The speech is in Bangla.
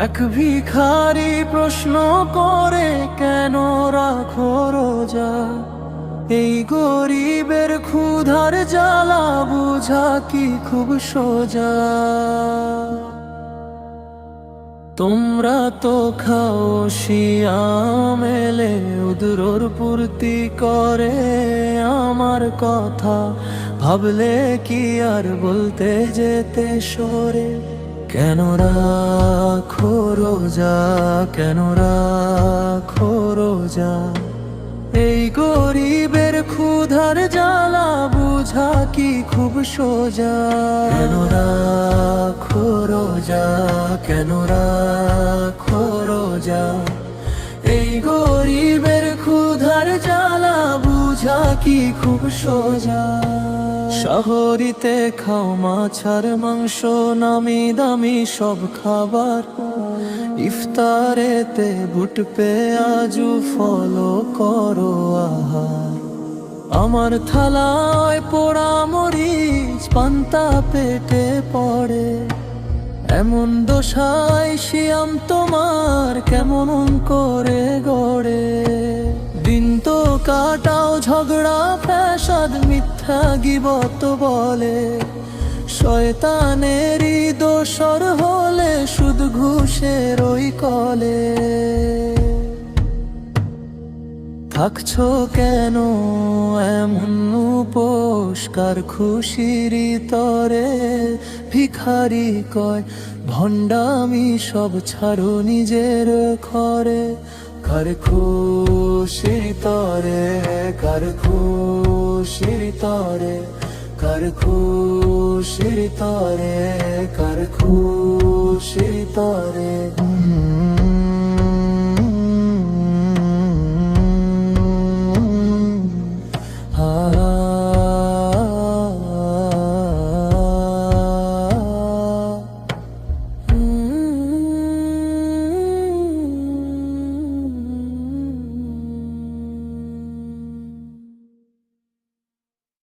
এক ভিখারি প্রশ্ন করে, কেন রাখো রোজা? এই গরিবের ক্ষুধার জ্বালা বুঝা কি খুব সোজা। তোমরা তো খাও শিয়াম এলে, উদরর পূর্তি করে। আমার কথা ভাবলে কি আর বলতে যেতে সরে? কেন রাখো রোজা, কেন রাখো রোজা? এই গরিবের ক্ষুধার জ্বালা বুঝা কি খুব সোজা। কেন রাখো রোজা, কেন রাখো রোজা? এই গরিবের ক্ষুধার জ্বালা বুঝা কি খুব সোজা। শহরিতে খাও মাছ আর মাংস, নামি দামি সব খাবার। ইফতারেতে বুট পেঁয়াজু ফলো করো আহার। আমার থালায় পোড়া মরিচ পান্তা পেটে পড়ে। এমন দোষায় শিয়াম তোমার কেমন করে গড়ে? দিন তো কাটাও ঝগড়া ফ্যাসাদ, মিথ্যা গিবত বলে। শয়তানেরই দোসর হলে সুদ ঘুষের ওই কলে। থাকছো কেন এমন উপোস, কার খুশির তরে? ভিখারি কয় ভণ্ডামি সব ছাড়ো নিজের ঘরে। কার খুশির তরে, কার খুশির তরে, কার খুশির তরে, কার খুশির তরে।